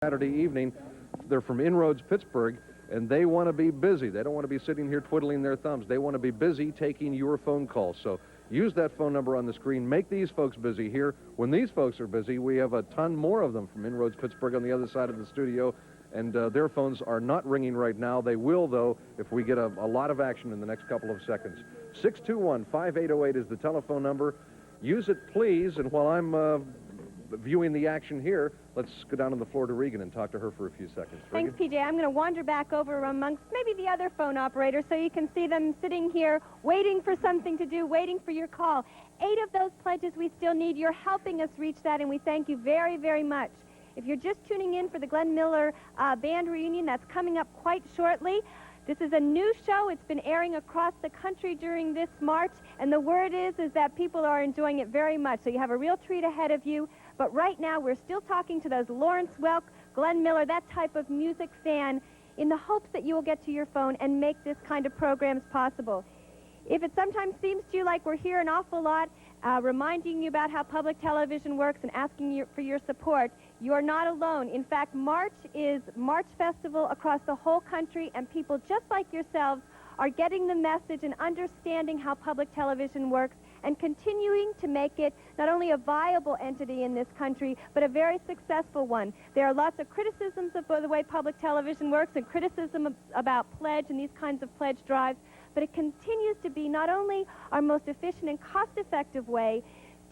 Saturday evening. They're from Inroads, Pittsburgh, and they want to be busy. They don't want to be sitting here twiddling their thumbs. They want to be busy taking your phone calls. So use that phone number on the screen. Make these folks busy here. When these folks are busy, we have a ton more of them from Inroads, Pittsburgh on the other side of the studio, and their phones are not ringing right now. They will, though, if we get a lot of action in the next couple of seconds. 621-5808 is the telephone number. Use it, please, and while I'm viewing the action here, let's go down on the floor to Regan and talk to her for a few seconds. Thanks, PJ. I'm going to wander back over amongst maybe the other phone operators so you can see them sitting here waiting for something to do, waiting for your call. 8 of those pledges we still need. You're helping us reach that, and we thank you very, very much. If you're just tuning in for the Glenn Miller Band reunion, that's coming up quite shortly. This is a new show. It's been airing across the country during this March, and the word is that people are enjoying it very much. So you have a real treat ahead of you. But right now, we're still talking to those Lawrence Welk, Glenn Miller, that type of music fan, in the hopes that you will get to your phone and make this kind of programs possible. If it sometimes seems to you like we're here an awful lot, reminding you about how public television works and asking you for your support, you're not alone. In fact, March is March Festival across the whole country, and people just like yourselves are getting the message and understanding how public television works and continuing to make it not only a viable entity in this country, but a very successful one. There are lots of criticisms of the way public television works and criticism about pledge and these kinds of pledge drives, but it continues to be not only our most efficient and cost-effective way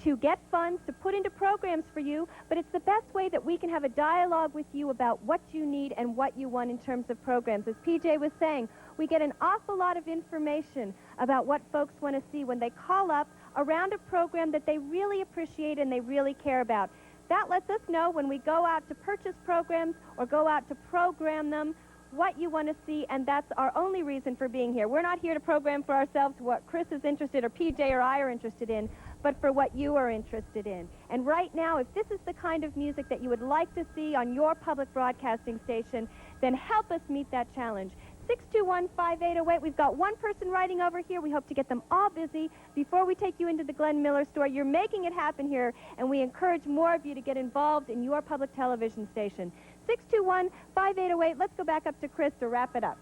to get funds to put into programs for you, but it's the best way that we can have a dialogue with you about what you need and what you want in terms of programs. As PJ was saying, we get an awful lot of information about what folks want to see when they call up around a program that they really appreciate and they really care about. That lets us know when we go out to purchase programs or go out to program them what you want to see, and that's our only reason for being here. We're not here to program for ourselves what Chris is interested or PJ or I are interested in, but for what you are interested in. And right now, if this is the kind of music that you would like to see on your public broadcasting station, then help us meet that challenge. 621-5808. We've got one person writing over here. We hope to get them all busy before we take you into the Glenn Miller store. You're making it happen here, and we encourage more of you to get involved in your public television station. 621-5808. Let's go back up to Chris to wrap it up.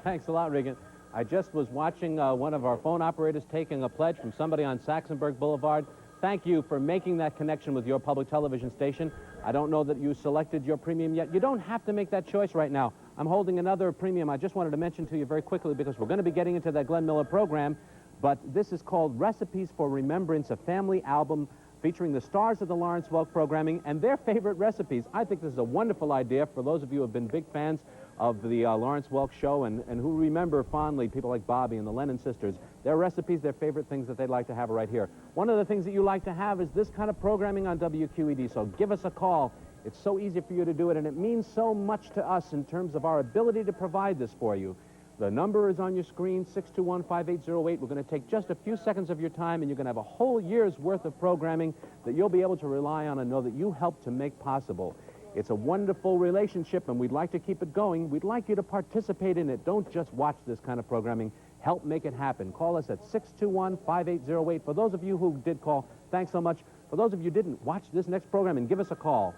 Thanks a lot, Regan. I just was watching one of our phone operators taking a pledge from somebody on Saxonburg Boulevard. Thank you for making that connection with your public television station. I don't know that you selected your premium yet. You don't have to make that choice right now. I'm holding another premium I just wanted to mention to you very quickly because we're going to be getting into that Glenn Miller program, but this is called Recipes for Remembrance, a family album featuring the stars of the Lawrence Welk programming and their favorite recipes. I think this is a wonderful idea for those of you who have been big fans of the Lawrence Welk show and who remember fondly people like Bobby and the Lennon sisters. Their recipes, their favorite things that they'd like to have right here. One of the things that you like to have is this kind of programming on WQED, so give us a call. It's so easy for you to do it, and it means so much to us in terms of our ability to provide this for you. The number is on your screen, 621-5808. We're going to take just a few seconds of your time, and you're going to have a whole year's worth of programming that you'll be able to rely on and know that you helped to make possible. It's a wonderful relationship, and we'd like to keep it going. We'd like you to participate in it. Don't just watch this kind of programming. Help make it happen. Call us at 621-5808. For those of you who did call, thanks so much. For those of you who didn't, watch this next program and give us a call.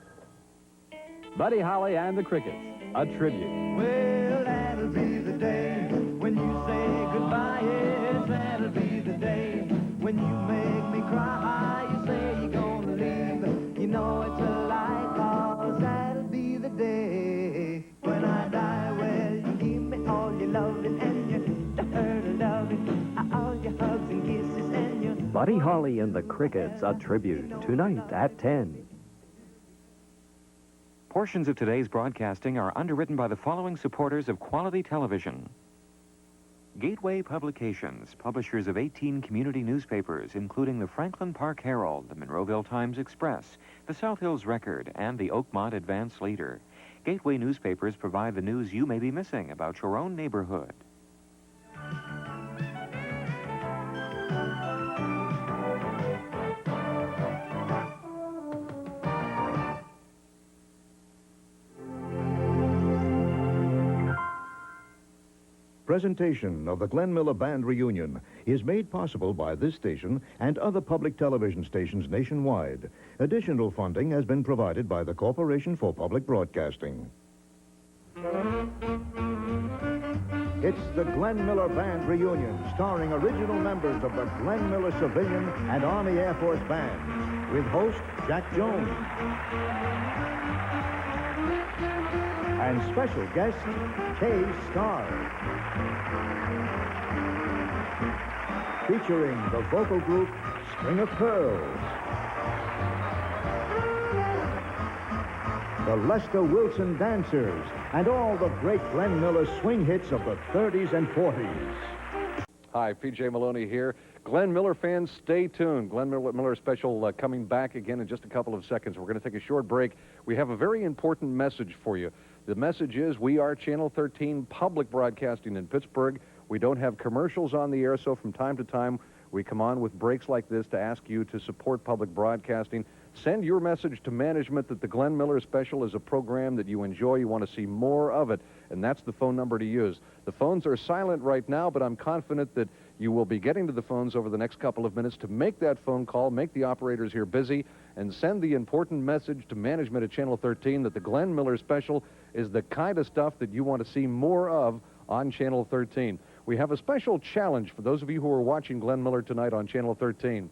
Buddy Holly and the Crickets, a tribute. Well, that'll be the day when you say goodbye. Yes, that'll be the day when you make me cry. You say you're gonna leave. You know it's a lie, 'cause that'll be the day when I die. Well, you give me all your loving and your hurt loving, all your hugs and kisses and your... Buddy Holly and the Crickets, a tribute, tonight at 10. Portions of today's broadcasting are underwritten by the following supporters of quality television. Gateway Publications, publishers of 18 community newspapers, including the Franklin Park Herald, the Monroeville Times-Express, the South Hills Record, and the Oakmont Advance Leader. Gateway newspapers provide the news you may be missing about your own neighborhood. presentation of the Glenn Miller Band Reunion is made possible by this station and other public television stations nationwide. Additional funding has been provided by the Corporation for Public Broadcasting. It's the Glenn Miller Band Reunion, starring original members of the Glenn Miller Civilian and Army Air Force Bands, with host Jack Jones. And special guest, Kay Starr. Featuring the vocal group String of Pearls. The Lester Wilson Dancers, and all the great Glenn Miller swing hits of the 30s and 40s. Hi, P.J. Maloney here. Glenn Miller fans, stay tuned. Glenn Miller special coming back again in just a couple of seconds. We're going to take a short break. We have a very important message for you. The message is we are Channel 13 Public Broadcasting in Pittsburgh. We don't have commercials on the air, so from time to time we come on with breaks like this to ask you to support public broadcasting. Send your message to management that the Glenn Miller Special is a program that you enjoy, you want to see more of it, and that's the phone number to use. The phones are silent right now, but I'm confident that you will be getting to the phones over the next couple of minutes to make that phone call, make the operators here busy, and send the important message to management at Channel 13 that the Glenn Miller Special is the kind of stuff that you want to see more of on Channel 13. We have a special challenge for those of you who are watching Glenn Miller tonight on Channel 13.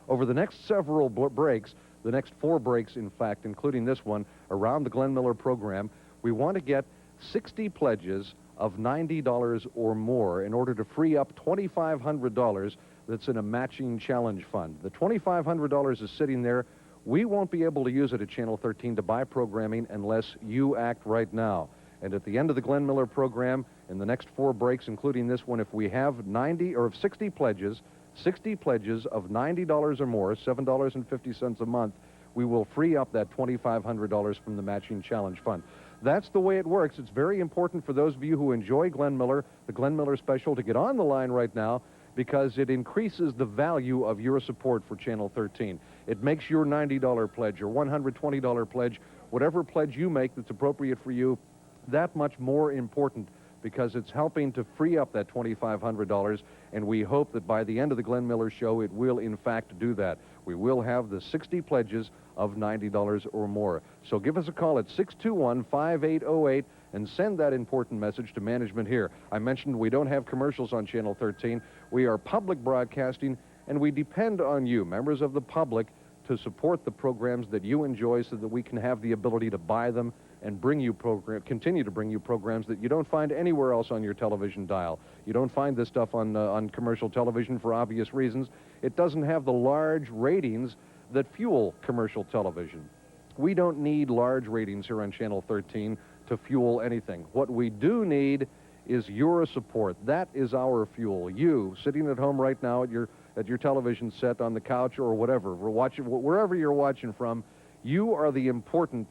Over the next several breaks, the next 4 breaks, in fact, including this one, around the Glenn Miller program, we want to get 60 pledges of $90 or more in order to free up $2,500 that's in a matching challenge fund. The $2,500 is sitting there. We won't be able to use it at Channel 13 to buy programming unless you act right now. And at the end of the Glenn Miller program, in the next 4 breaks, including this one, if we have 60 pledges of $90 or more, $7.50 a month, we will free up that $2,500 from the matching challenge fund. That's the way it works. It's very important for those of you who enjoy Glenn Miller, the Glenn Miller Special, to get on the line right now because it increases the value of your support for Channel 13. It makes your $90 pledge or $120 pledge, whatever pledge you make that's appropriate for you, that much more important, because it's helping to free up that $2,500, and we hope that by the end of the Glenn Miller show, it will in fact do that. We will have the 60 pledges of $90 or more. So give us a call at 621-5808 and send that important message to management here. I mentioned we don't have commercials on Channel 13. We are public broadcasting, and we depend on you, members of the public, to support the programs that you enjoy so that we can have the ability to buy them and continue to bring you programs that you don't find anywhere else on your television dial. You don't find this stuff on commercial television for obvious reasons. It doesn't have the large ratings that fuel commercial television. We don't need large ratings here on Channel 13 to fuel anything. What we do need is your support. That is our fuel. You, sitting at home right now at your television set, on the couch or whatever, wherever you're watching from, you are the important,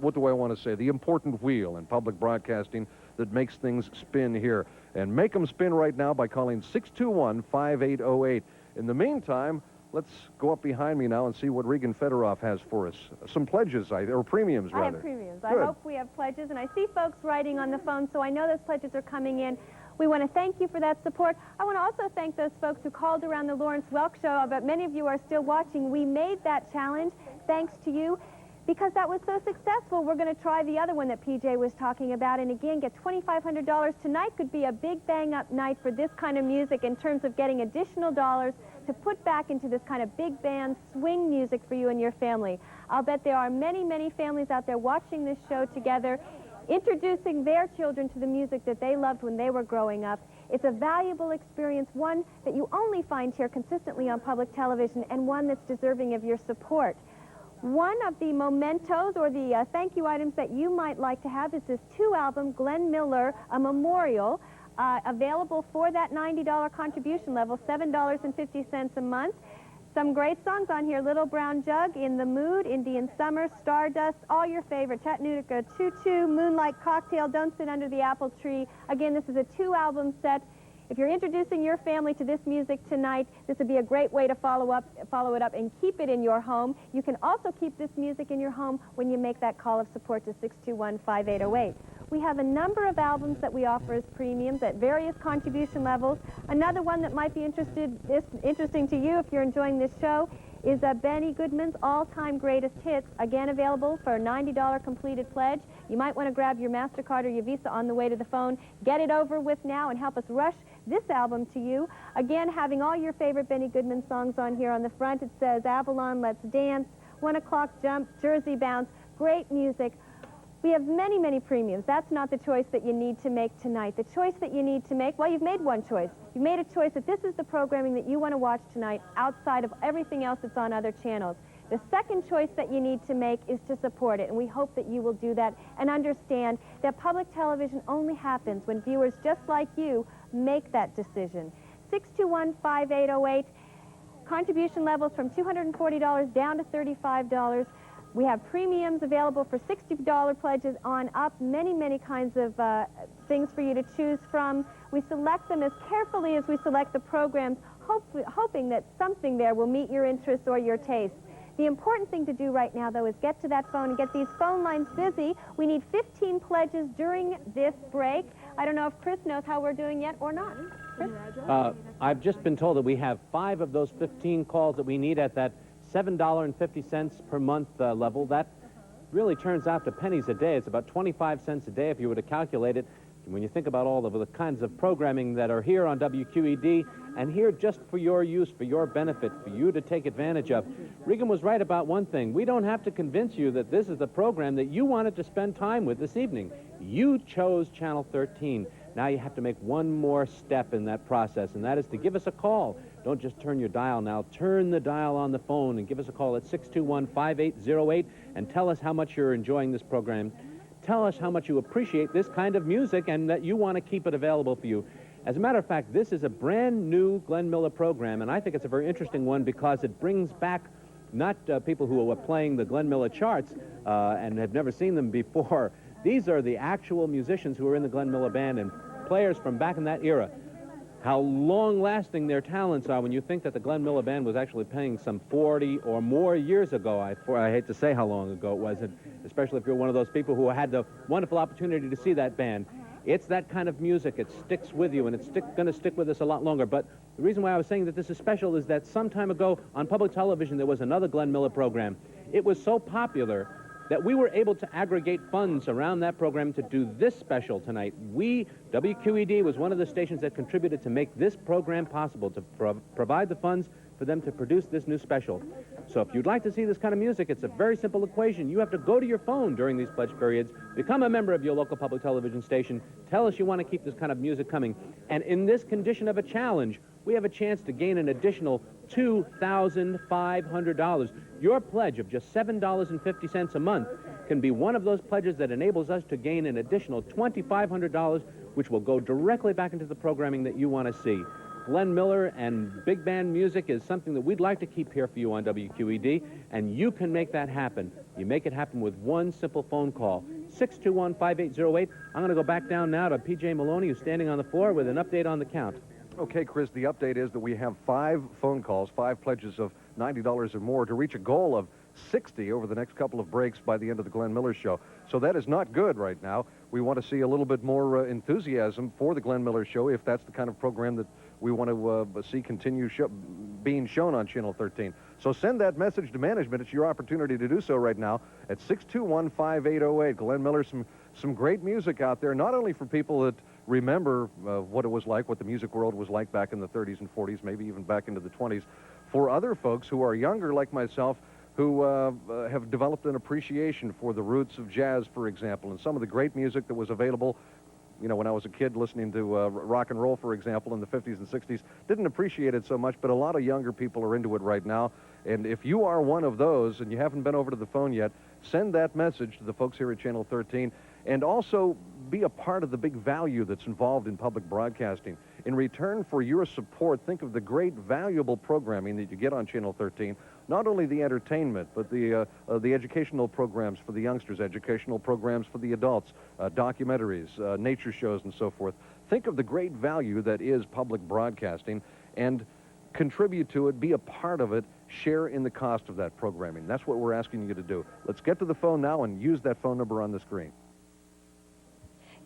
what do I want to say, the important wheel in public broadcasting that makes things spin here. And make them spin right now by calling 621-5808. In the meantime, let's go up behind me now and see what Regan Fedorov has for us. Some pledges, or premiums, rather. I have premiums. Good. I hope we have pledges, and I see folks writing on the phone, so I know those pledges are coming in. We want to thank you for that support. I want to also thank those folks who called around the Lawrence Welk show, but many of you are still watching. We made that challenge thanks to you. Because that was so successful, we're going to try the other one that PJ was talking about, and again, get $2,500. Tonight could be a big bang-up night for this kind of music in terms of getting additional dollars to put back into this kind of big band swing music for you and your family. I'll bet there are many, many families out there watching this show together, introducing their children to the music that they loved when they were growing up. It's a valuable experience, one that you only find here consistently on public television, and one that's deserving of your support. One of the mementos or the thank you items that you might like to have is this 2-album Glenn Miller, a memorial, available for that $90 contribution level, $7.50 a month. Some great songs on here: Little Brown Jug, In the Mood, Indian Summer, Stardust, all your favorite, Chattanooga Choo Choo, Moonlight Cocktail, Don't Sit Under the Apple Tree. Again, this is a 2-album set. If you're introducing your family to this music tonight, this would be a great way to follow it up and keep it in your home. You can also keep this music in your home when you make that call of support to 621-5808. We have a number of albums that we offer as premiums at various contribution levels. Another one that might be interesting to you if you're enjoying this show is Benny Goodman's All-Time Greatest Hits, again available for a $90 completed pledge. You might want to grab your MasterCard or your Visa on the way to the phone. Get it over with now and help us rush this album to you. Again, having all your favorite Benny Goodman songs on here. On the front it says Avalon, Let's Dance, 1 O'Clock Jump, Jersey Bounce, great music. We have many, many premiums. That's not the choice that you need to make tonight. The choice that you need to make, well, you've made one choice. You've made a choice that this is the programming that you want to watch tonight outside of everything else that's on other channels. The second choice that you need to make is to support it, and we hope that you will do that and understand that public television only happens when viewers just like you make that decision. 621-5808, contribution levels from $240 down to $35. We have premiums available for $60 pledges on up, many, many kinds of things for you to choose from. We select them as carefully as we select the programs, hoping that something there will meet your interests or your tastes. The important thing to do right now, though, is get to that phone and get these phone lines busy. We need 15 pledges during this break. I don't know if Chris knows how we're doing yet or not. Chris? I've just been told that we have 5 of those 15 calls that we need at that $7.50 per month level. That really turns out to pennies a day. It's about 25 cents a day if you were to calculate it. When you think about all of the kinds of programming that are here on WQED and here just for your use, for your benefit, for you to take advantage of. Regan was right about one thing. We don't have to convince you that this is the program that you wanted to spend time with this evening. You chose Channel 13. Now you have to make one more step in that process, and that is to give us a call. Don't just turn your dial now. Turn the dial on the phone and give us a call at 621-5808 and tell us how much you're enjoying this program. Tell us how much you appreciate this kind of music and that you want to keep it available for you. As a matter of fact, this is a brand new Glenn Miller program, and I think it's a very interesting one because it brings back not people who are playing the Glenn Miller charts and have never seen them before. These are the actual musicians who are in the Glenn Miller Band and players from back in that era. How long-lasting their talents are when you think that the Glenn Miller Band was actually playing some 40 or more years ago. I hate to say how long ago it was, especially if you're one of those people who had the wonderful opportunity to see that band. It's that kind of music. It sticks with you, and it's going to stick with us a lot longer. But the reason why I was saying that this is special is that some time ago on public television there was another Glenn Miller program. It was so popular that we were able to aggregate funds around that program to do this special tonight. WQED was one of the stations that contributed to make this program possible, to provide the funds for them to produce this new special. So if you'd like to see this kind of music, it's a very simple equation. You have to go to your phone during these pledge periods, become a member of your local public television station, tell us you want to keep this kind of music coming, and in this condition of a challenge, we have a chance to gain an additional $2,500. Your pledge of just $7.50 a month can be one of those pledges that enables us to gain an additional $2,500, which will go directly back into the programming that you want to see. Glenn Miller and big band music is something that we'd like to keep here for you on WQED, and you can make that happen. You make it happen with one simple phone call, 621-5808. I'm going to go back down now to P.J. Maloney, who's standing on the floor with an update on the count. Okay, Chris, the update is that we have 5 phone calls, 5 pledges of $90 or more to reach a goal of 60 over the next couple of breaks by the end of the Glenn Miller Show. So that is not good right now. We want to see a little bit more enthusiasm for the Glenn Miller Show if that's the kind of program that we want to see continue being shown on Channel 13. So send that message to management. It's your opportunity to do so right now at 621-5808. Glenn Miller, some great music out there, not only for people that remember what it was like, what the music world was like back in the 30s and 40s, maybe even back into the 20s, for other folks who are younger like myself, who have developed an appreciation for the roots of jazz, for example, and some of the great music that was available, you know, when I was a kid listening to rock and roll, for example, in the 50s and 60s. Didn't appreciate it so much, but a lot of younger people are into it right now. And if you are one of those and you haven't been over to the phone yet, send that message to the folks here at Channel 13. And also be a part of the big value that's involved in public broadcasting. In return for your support, think of the great valuable programming that you get on Channel 13. Not only the entertainment, but the educational programs for the youngsters, educational programs for the adults, documentaries, nature shows, and so forth. Think of the great value that is public broadcasting and contribute to it, be a part of it, share in the cost of that programming. That's what we're asking you to do. Let's get to the phone now and use that phone number on the screen.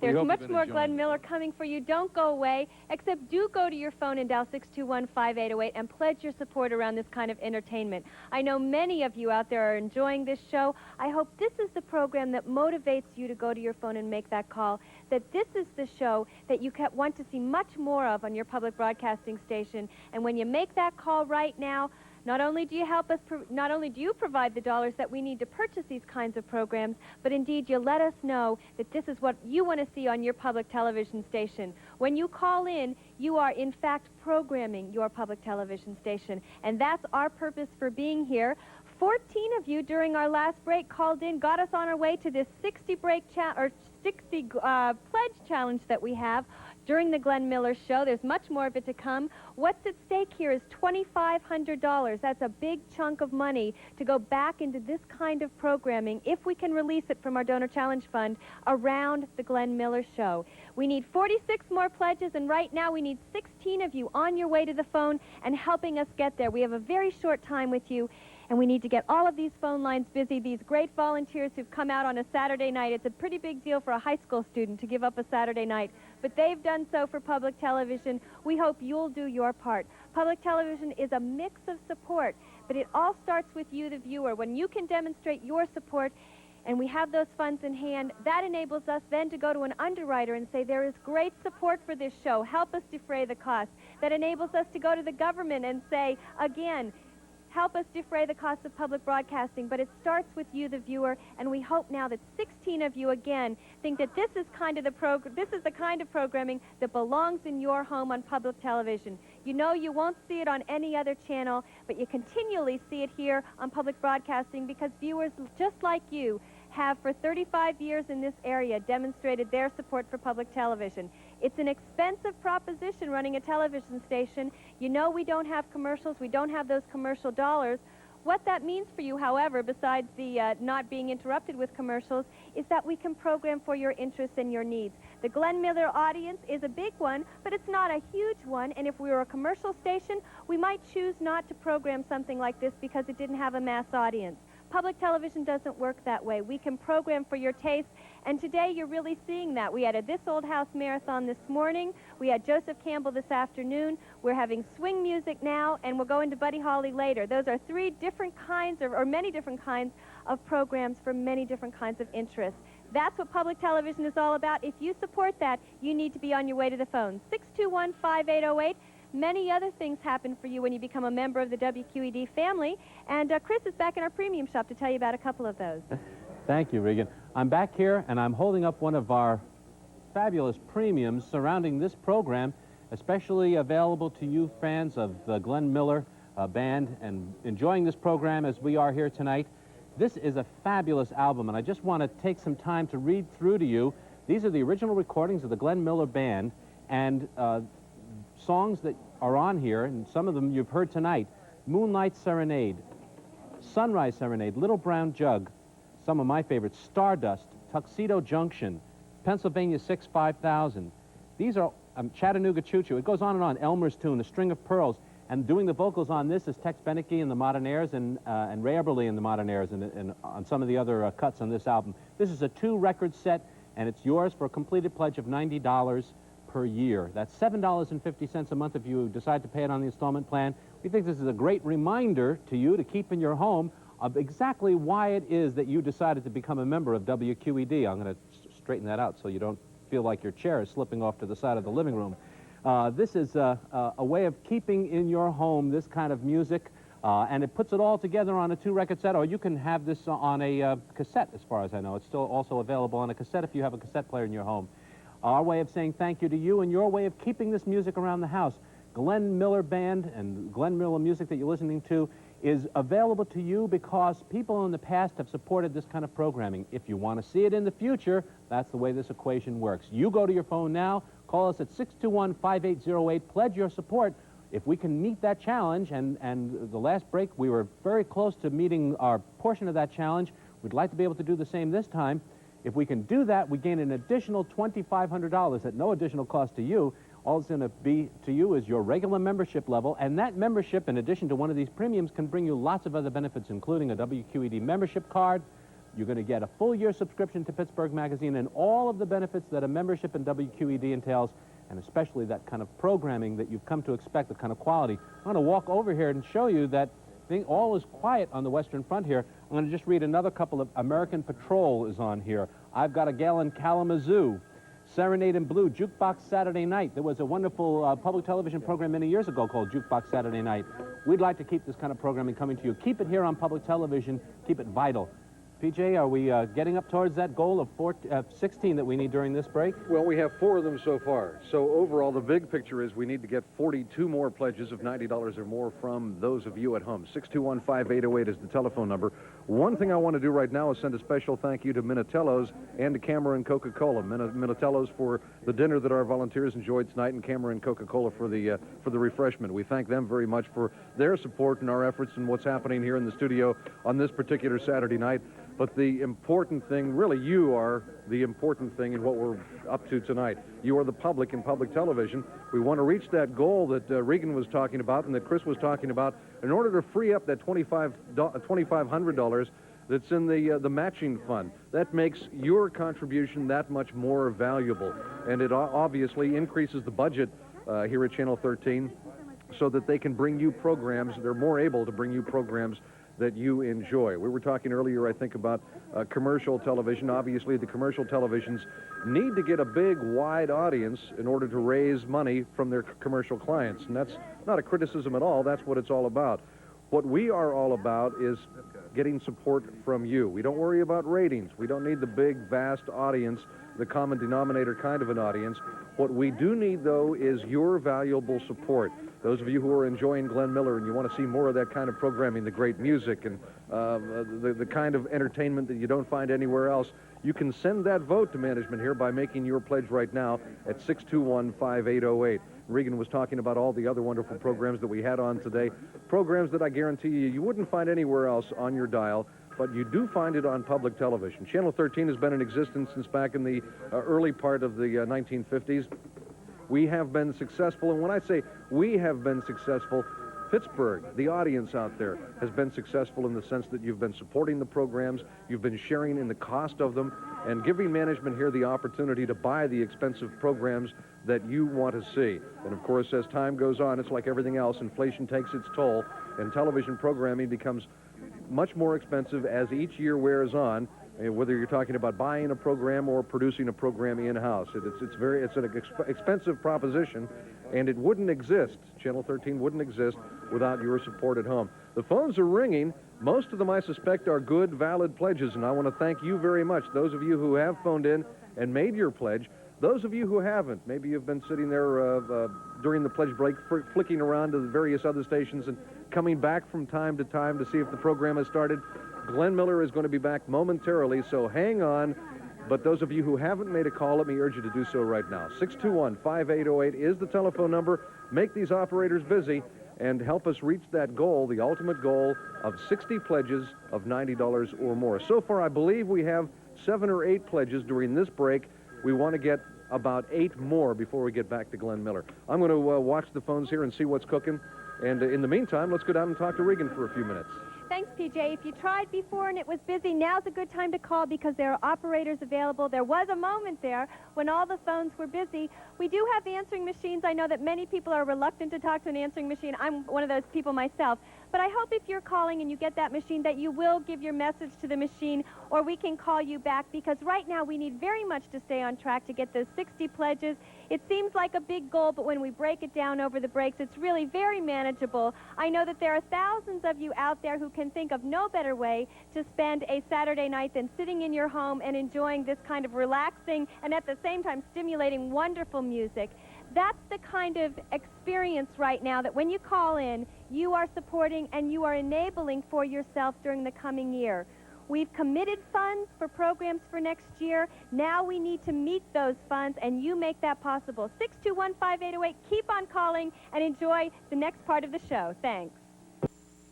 There's hope much you've been more enjoying Glenn Miller coming for you. Don't go away, except do go to your phone and dial 621-5808 and pledge your support around this kind of entertainment. I know many of you out there are enjoying this show. I hope this is the program that motivates you to go to your phone and make that call, that this is the show that you want to see much more of on your public broadcasting station. And when you make that call right now, not only do you help us, not only do you provide the dollars that we need to purchase these kinds of programs, but indeed you let us know that this is what you want to see on your public television station. When you call in, you are in fact programming your public television station, and that's our purpose for being here. 14 of you during our last break called in, got us on our way to this 60 pledge challenge that we have during the Glenn Miller Show. There's much more of it to come. What's at stake here is $2,500. That's a big chunk of money to go back into this kind of programming, if we can release it from our Donor Challenge Fund, around the Glenn Miller Show. We need 46 more pledges, and right now we need 16 of you on your way to the phone and helping us get there. We have a very short time with you, and we need to get all of these phone lines busy. These great volunteers who've come out on a Saturday night. It's a pretty big deal for a high school student to give up a Saturday night, but they've done so for public television. We hope you'll do your part. Public television is a mix of support, but it all starts with you, the viewer. When you can demonstrate your support, and we have those funds in hand, that enables us then to go to an underwriter and say, there is great support for this show. Help us defray the cost. That enables us to go to the government and say, again, help us defray the cost of public broadcasting. But it starts with you, the viewer, and we hope now that 16 of you, again, think that this is the kind of programming that belongs in your home on public television. You know you won't see it on any other channel, but you continually see it here on public broadcasting because viewers just like you have for 35 years in this area demonstrated their support for public television. It's an expensive proposition running a television station. You know we don't have commercials. We don't have those commercial dollars. What that means for you, however, besides the not being interrupted with commercials, is that we can program for your interests and your needs. The Glenn Miller audience is a big one, but it's not a huge one, and if we were a commercial station, we might choose not to program something like this because it didn't have a mass audience. Public television doesn't work that way. We can program for your taste, and today you're really seeing that. We had a This Old House Marathon this morning. We had Joseph Campbell this afternoon. We're having swing music now, and we'll go into Buddy Holly later. Those are three different kinds, or many different kinds of programs for many different kinds of interests. That's what public television is all about. If you support that, you need to be on your way to the phone. 621-5808. Many other things happen for you when you become a member of the WQED family, and Chris is back in our premium shop to tell you about a couple of those. Thank you, Regan. I'm back here, and I'm holding up one of our fabulous premiums surrounding this program, especially available to you fans of the Glenn Miller Band and enjoying this program as we are here tonight. This is a fabulous album, and I just want to take some time to read through to you. These are the original recordings of the Glenn Miller Band, and songs that are on here, and some of them you've heard tonight: Moonlight Serenade, Sunrise Serenade, Little Brown Jug, some of my favorites, Stardust, Tuxedo Junction, Pennsylvania 6-5000. These are Chattanooga Choo Choo. It goes on and on. Elmer's Tune, A String of Pearls, and doing the vocals on this is Tex Beneke and the Modernaires and Ray Eberle and the Modernaires and on some of the other cuts on this album. This is a 2-record set, and it's yours for a completed pledge of $90 per year. That's $7.50 a month if you decide to pay it on the installment plan. We think this is a great reminder to you to keep in your home of exactly why it is that you decided to become a member of WQED. I'm going to straighten that out so you don't feel like your chair is slipping off to the side of the living room. This is a way of keeping in your home this kind of music, and it puts it all together on a 2-record set, or you can have this on a cassette, as far as I know. It's still also available on a cassette if you have a cassette player in your home. Our way of saying thank you to you, and your way of keeping this music around the house. Glenn Miller Band and Glenn Miller music that you're listening to is available to you because people in the past have supported this kind of programming. If you want to see it in the future, that's the way this equation works. You go to your phone now, call us at 621-5808, pledge your support. If we can meet that challenge, and the last break we were very close to meeting our portion of that challenge, we'd like to be able to do the same this time. If we can do that, we gain an additional $2,500 at no additional cost to you. All it's going to be to you is your regular membership level, and that membership, in addition to one of these premiums, can bring you lots of other benefits, including a WQED membership card, You're going to get a full year subscription to Pittsburgh Magazine and all of the benefits that a membership in WQED entails, and especially that kind of programming that you've come to expect, the kind of quality. I'm going to walk over here and show you that all is quiet on the Western Front here. I'm going to just read another couple of American Patrol is on here. I've Got a Gal in Kalamazoo. Serenade in Blue, Jukebox Saturday Night. There was a wonderful public television program many years ago called Jukebox Saturday Night. We'd like to keep this kind of programming coming to you. Keep it here on public television. Keep it vital. PJ, are we getting up towards that goal of 16 that we need during this break? Well, we have 4 of them so far. So overall, the big picture is we need to get 42 more pledges of $90 or more from those of you at home. 621-5808 is the telephone number. One thing I want to do right now is send a special thank you to Minatello's and to Cameron Coca-Cola. Minatello's for the dinner that our volunteers enjoyed tonight, and Cameron Coca-Cola for the refreshment. We thank them very much for their support and our efforts and what's happening here in the studio on this particular Saturday night. But the important thing, really, you are the important thing in what we're up to tonight. You are the public in public television. We want to reach that goal that Regan was talking about and that Chris was talking about in order to free up that $2,500 that's in the matching fund. That makes your contribution that much more valuable. And it obviously increases the budget here at Channel 13 so that they can bring you programs. They're more able to bring you programs that you enjoy. We were talking earlier, I think, about commercial television. Obviously, the commercial televisions need to get a big, wide audience in order to raise money from their commercial clients. And that's not a criticism at all. That's what it's all about. What we are all about is getting support from you. We don't worry about ratings. We don't need the big, vast audience, the common denominator kind of an audience. What we do need, though, is your valuable support. Those of you who are enjoying Glenn Miller and you want to see more of that kind of programming, the great music and the kind of entertainment that you don't find anywhere else, you can send that vote to management here by making your pledge right now at 621-5808. Regan was talking about all the other wonderful programs that we had on today, programs that I guarantee you wouldn't find anywhere else on your dial, but you do find it on public television. Channel 13 has been in existence since back in the early part of the 1950s. We have been successful, and when I say we have been successful, Pittsburgh, the audience out there, has been successful in the sense that you've been supporting the programs, you've been sharing in the cost of them, and giving management here the opportunity to buy the expensive programs that you want to see. And of course, as time goes on, it's like everything else. Inflation takes its toll, and television programming becomes much more expensive as each year wears on, whether you're talking about buying a program or producing a program in-house. It's an expensive proposition, and it wouldn't exist. Channel 13 wouldn't exist without your support at home. The phones are ringing. Most of them, I suspect, are good, valid pledges, and I want to thank you very much. Those of you who have phoned in and made your pledge. Those of you who haven't, maybe you've been sitting there during the pledge break, flicking around to the various other stations and coming back from time to time to see if the program has started. Glenn Miller is going to be back momentarily, so hang on. But those of you who haven't made a call, let me urge you to do so right now. 621-5808 is the telephone number. Make these operators busy and help us reach that goal, the ultimate goal of 60 pledges of $90 or more. So far, I believe we have 7 or 8 pledges during this break. We want to get about 8 more before we get back to Glenn Miller. I'm going to watch the phones here and see what's cooking. And in the meantime, let's go down and talk to Regan for a few minutes. Thanks, PJ. If you tried before and it was busy, now's a good time to call because there are operators available. There was a moment there when all the phones were busy. We do have answering machines. I know that many people are reluctant to talk to an answering machine. I'm one of those people myself. But I hope if you're calling and you get that machine that you will give your message to the machine, or we can call you back, because right now we need very much to stay on track to get those 60 pledges. It seems like a big goal, but when we break it down over the breaks, it's really very manageable. I know that there are thousands of you out there who can think of no better way to spend a Saturday night than sitting in your home and enjoying this kind of relaxing and at the same time stimulating wonderful music. That's the kind of experience right now that when you call in, you are supporting and you are enabling for yourself during the coming year. We've committed funds for programs for next year. Now we need to meet those funds, and you make that possible. 621-5808. Keep on calling and enjoy the next part of the show. Thanks.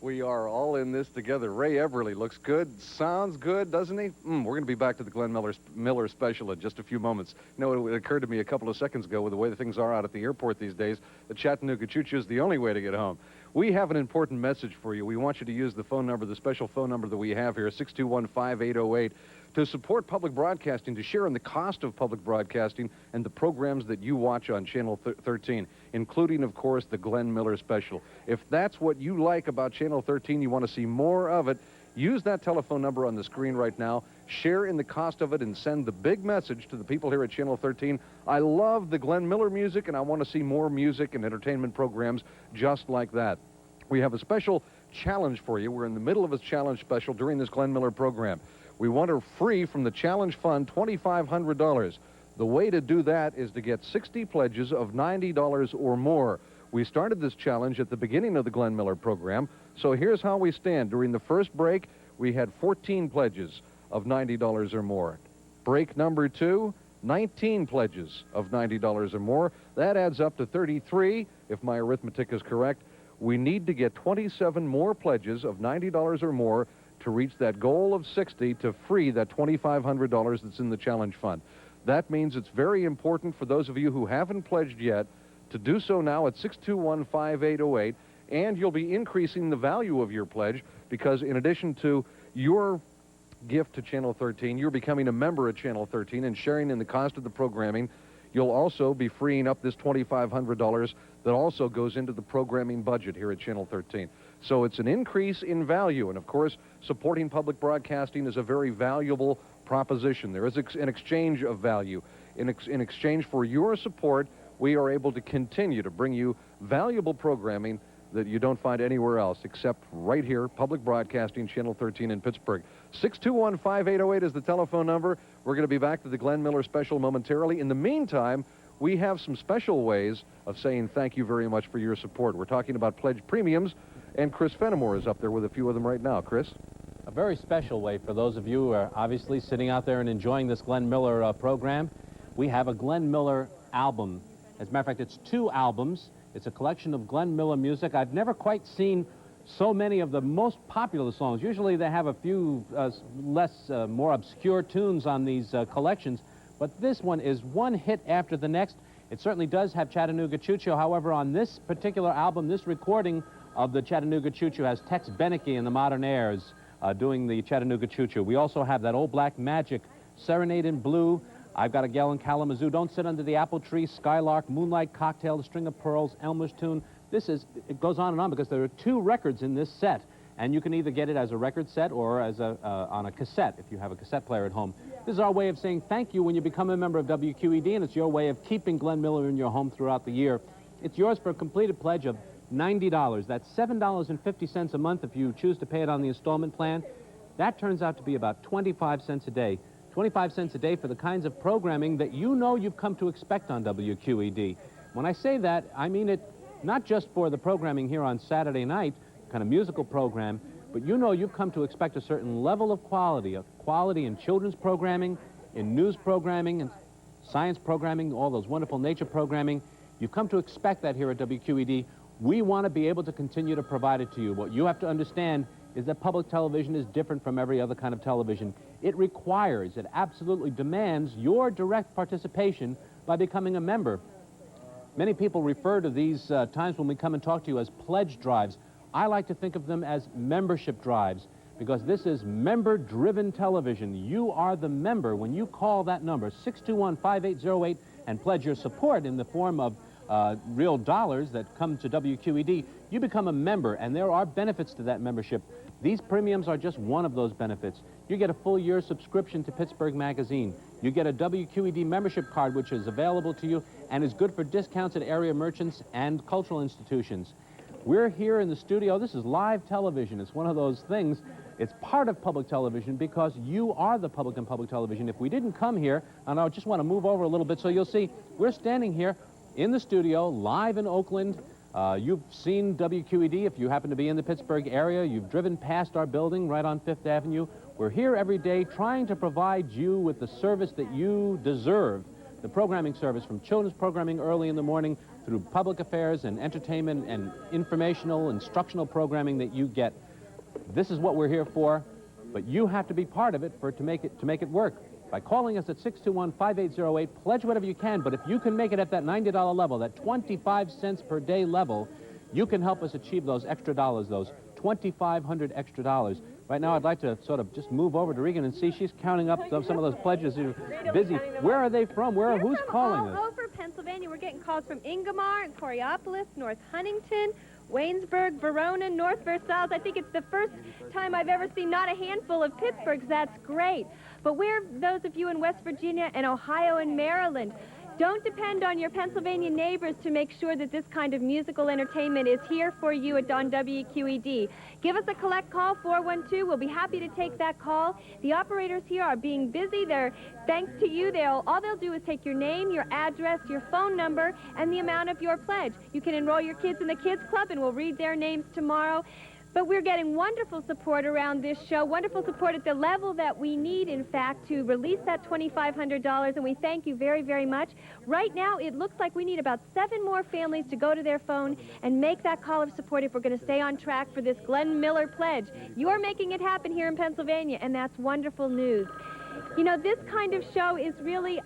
We are all in this together. Ray Everly looks good, sounds good, doesn't he? We're going to be back to the Glenn Miller special in just a few moments. You know, it occurred to me a couple of seconds ago with the way the things are out at the airport these days, the Chattanooga Choo-Choo is the only way to get home. We have an important message for you. We want you to use the phone number, the special phone number that we have here, 621-5808, to support public broadcasting, to share in the cost of public broadcasting and the programs that you watch on Channel 13, including, of course, the Glenn Miller special. If that's what you like about Channel 13, you want to see more of it, use that telephone number on the screen right now, share in the cost of it, and send the big message to the people here at Channel 13. I love the Glenn Miller music, and I want to see more music and entertainment programs just like that. We have a special challenge for you. We're in the middle of a challenge special during this Glenn Miller program. We want to free from the challenge fund $2,500. The way to do that is to get 60 pledges of $90 or more. We started this challenge at the beginning of the Glenn Miller program, so here's how we stand. During the first break, we had 14 pledges of $90 or more. Break number 2, 19 pledges of $90 or more. That adds up to 33, if my arithmetic is correct. We need to get 27 more pledges of $90 or more to reach that goal of 60 to free that $2,500 that's in the challenge fund. That means it's very important for those of you who haven't pledged yet to do so now at 621-5808, and you'll be increasing the value of your pledge because in addition to your gift to Channel 13, you're becoming a member at Channel 13 and sharing in the cost of the programming. You'll also be freeing up this $2,500 that also goes into the programming budget here at Channel 13. So it's an increase in value, and of course, supporting public broadcasting is a very valuable proposition. There is an exchange of value. In exchange for your support, we are able to continue to bring you valuable programming that you don't find anywhere else except right here, public broadcasting, Channel 13 in Pittsburgh. 621-5808 is the telephone number. We're going to be back to the Glenn Miller special momentarily. In the meantime, we have some special ways of saying thank you very much for your support. We're talking about pledge premiums, and Chris Fenimore is up there with a few of them right now. Chris? A very special way for those of you who are obviously sitting out there and enjoying this Glenn Miller program. We have a Glenn Miller album. As a matter of fact, it's 2 albums. It's a collection of Glenn Miller music. I've never quite seen so many of the most popular songs. Usually they have a few more obscure tunes on these collections, but this one is one hit after the next. It certainly does have Chattanooga Choo-Choo. However, on this particular album, this recording of the Chattanooga Choo-Choo has Tex Beneke and the Modern Airs doing the Chattanooga Choo-Choo. We also have that Old Black Magic, Serenade in Blue, I've Got a Gal in Kalamazoo, Don't Sit Under the Apple Tree, Skylark, Moonlight Cocktail, The String of Pearls, Elmer's Tune. It goes on and on because there are 2 records in this set, and you can either get it as a record set or as on a cassette if you have a cassette player at home. This is our way of saying thank you when you become a member of WQED, and it's your way of keeping Glenn Miller in your home throughout the year. It's yours for a completed pledge of $90. That's $7.50 a month if you choose to pay it on the installment plan. That turns out to be about 25 cents a day. 25 cents a day for the kinds of programming that you know you've come to expect on WQED. When I say that, I mean it not just for the programming here on Saturday night, kind of musical program, but you know you've come to expect a certain level of quality in children's programming, in news programming, and science programming, all those wonderful nature programming. You've come to expect that here at WQED. We want to be able to continue to provide it to you. What you have to understand is that public television is different from every other kind of television. It requires, it absolutely demands your direct participation by becoming a member. Many people refer to these times when we come and talk to you as pledge drives. I like to think of them as membership drives because this is member-driven television. You are the member. When you call that number, 621-5808, and pledge your support in the form of real dollars that come to WQED, you become a member, and there are benefits to that membership. These premiums are just one of those benefits. You get a full year subscription to Pittsburgh Magazine. You get a WQED membership card, which is available to you and is good for discounts at area merchants and cultural institutions. We're here in the studio. This is live television. It's one of those things. It's part of public television because you are the public in public television. If we didn't come here, and I just want to move over a little bit so you'll see, we're standing here in the studio, live in Oakland. You've seen WQED if you happen to be in the Pittsburgh area. You've driven past our building right on 5th Avenue. We're here every day trying to provide you with the service that you deserve, the programming service from children's programming early in the morning through public affairs and entertainment and informational, instructional programming that you get. This is what we're here for, but you have to be part of it to make it work. By calling us at 621-5808, pledge whatever you can, but if you can make it at that $90 level, that 25 cents per day level, You can help us achieve those extra dollars, those $2,500 extra dollars. Right now, I'd like to sort of just move over to Regan and see. She's counting up some of those pledges. You're busy. Where are they from? Who's calling us? All over Pennsylvania. We're getting calls from Ingomar and Coriopolis, North Huntington, Waynesburg, Verona, North Versailles. I think it's the first time I've ever seen not a handful of Pittsburghs. That's great. But where those of you in West Virginia and Ohio and Maryland? Don't depend on your Pennsylvania neighbors to make sure that this kind of musical entertainment is here for you on WQED. Give us a collect call, 412. We'll be happy to take that call. The operators here are being busy. Thanks to you, all they'll do is take your name, your address, your phone number, and the amount of your pledge. You can enroll your kids in the Kids Club, and we'll read their names tomorrow. But we're getting wonderful support around this show, wonderful support at the level that we need, in fact, to release that $2,500, and we thank you very, very much. Right now, it looks like we need about 7 more families to go to their phone and make that call of support if we're going to stay on track for this Glenn Miller pledge. You're making it happen here in Pennsylvania, and that's wonderful news. You know, this kind of show is really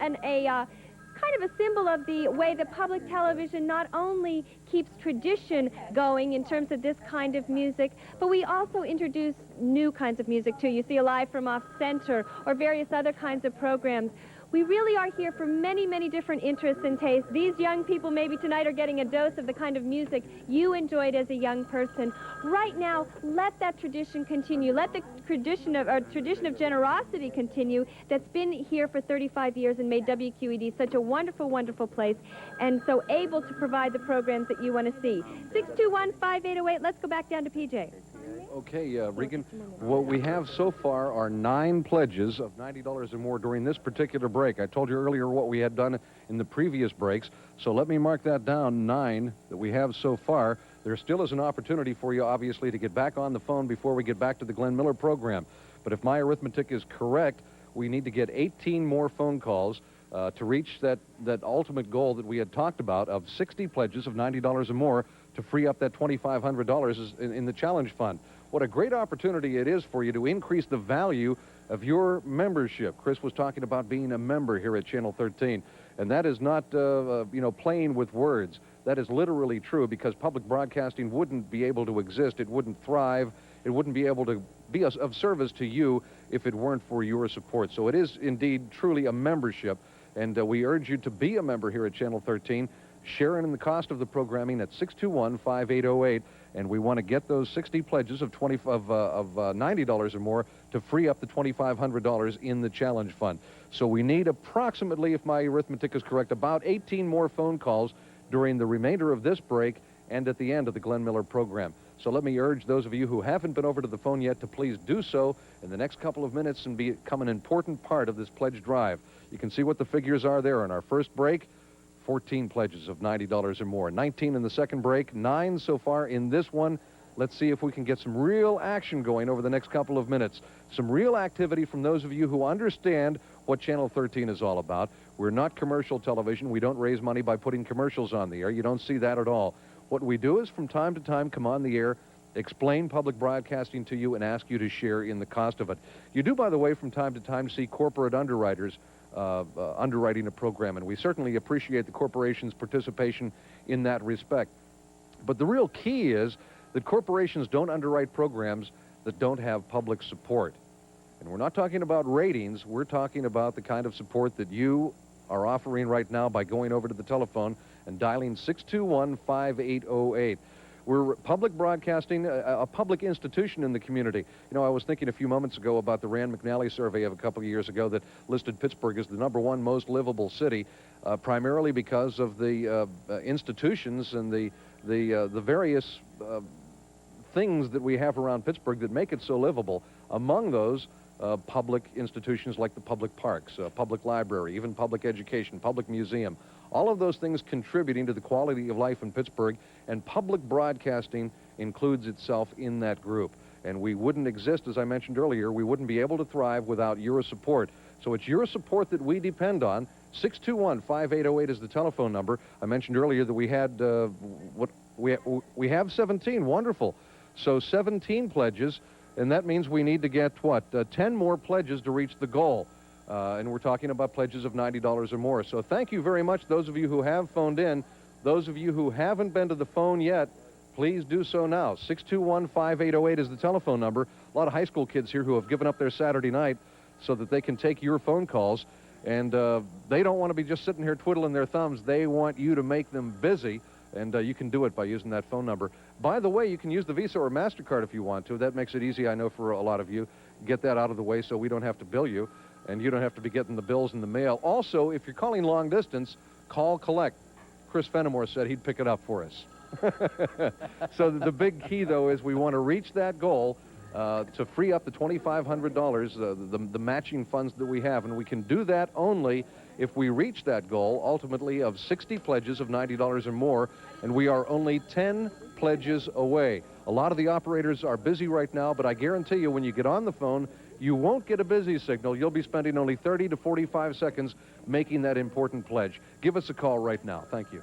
kind of a symbol of the way that public television not only keeps tradition going in terms of this kind of music, but we also introduce new kinds of music too. You see Live from Off Center or various other kinds of programs. We really are here for many, many different interests and tastes. These young people maybe tonight are getting a dose of the kind of music you enjoyed as a young person. Right now, let that tradition continue. Let the tradition of generosity continue that's been here for 35 years and made WQED such a wonderful, wonderful place and so able to provide the programs that you want to see. 621-5808. Let's go back down to PJ. Okay, Regan, what we have so far are 9 pledges of $90 or more during this particular break. I told you earlier what we had done in the previous breaks, so let me mark that down, 9 that we have so far. There still is an opportunity for you, obviously, to get back on the phone before we get back to the Glenn Miller program. But if my arithmetic is correct, we need to get 18 more phone calls to reach that ultimate goal that we had talked about of 60 pledges of $90 or more to free up that $2,500 in the challenge fund. What a great opportunity it is for you to increase the value of your membership. Chris was talking about being a member here at Channel 13, and that is not, playing with words. That is literally true, because public broadcasting wouldn't be able to exist. It wouldn't thrive. It wouldn't be able to be of service to you if it weren't for your support. So it is indeed truly a membership, and we urge you to be a member here at Channel 13. Share in the cost of the programming at 621-5808, and we want to get those 60 pledges of $90 or more to free up the $2,500 in the challenge fund. So we need approximately, if my arithmetic is correct, about 18 more phone calls during the remainder of this break and at the end of the Glenn Miller program. So let me urge those of you who haven't been over to the phone yet to please do so in the next couple of minutes and become an important part of this pledge drive. You can see what the figures are there in our first break. 14 pledges of $90 or more. 19 in the second break, 9 so far in this one. Let's see if we can get some real action going over the next couple of minutes. Some real activity from those of you who understand what Channel 13 is all about. We're not commercial television. We don't raise money by putting commercials on the air. You don't see that at all. What we do is from time to time come on the air, explain public broadcasting to you, and ask you to share in the cost of it. You do, by the way, from time to time see corporate underwriters underwriting a program, and we certainly appreciate the corporation's participation in that respect. But the real key is that corporations don't underwrite programs that don't have public support. And we're not talking about ratings. We're talking about the kind of support that you are offering right now by going over to the telephone and dialing 621-5808. We're public broadcasting, a public institution in the community. You know, I was thinking a few moments ago about the Rand McNally survey of a couple of years ago that listed Pittsburgh as the #1 most livable city, primarily because of the institutions and the various things that we have around Pittsburgh that make it so livable. Among those, public institutions like the public parks, public library, even public education, public museum. All of those things contributing to the quality of life in Pittsburgh, and public broadcasting includes itself in that group. And we wouldn't exist, as I mentioned earlier, we wouldn't be able to thrive without your support. So it's your support that we depend on. 621-5808 is the telephone number. I mentioned earlier that we had, we have 17, wonderful. So 17 pledges, and that means we need to get, 10 more pledges to reach the goal. And we're talking about pledges of $90 or more. So thank you very much, those of you who have phoned in. Those of you who haven't been to the phone yet, please do so now. 621-5808 is the telephone number. A lot of high school kids here who have given up their Saturday night so that they can take your phone calls. And they don't want to be just sitting here twiddling their thumbs. They want you to make them busy, and you can do it by using that phone number. By the way, you can use the Visa or MasterCard if you want to. That makes it easy, I know, for a lot of you. Get that out of the way so we don't have to bill you, and you don't have to be getting the bills in the mail. Also, if you're calling long distance, call collect. Chris Fenimore said he'd pick it up for us. So the big key, though, is we want to reach that goal to free up the $2,500, the matching funds that we have. And we can do that only if we reach that goal, ultimately, of 60 pledges of $90 or more. And we are only 10 pledges away. A lot of the operators are busy right now, but I guarantee you when you get on the phone, you won't get a busy signal. You'll be spending only 30 to 45 seconds making that important pledge. Give us a call right now. Thank you.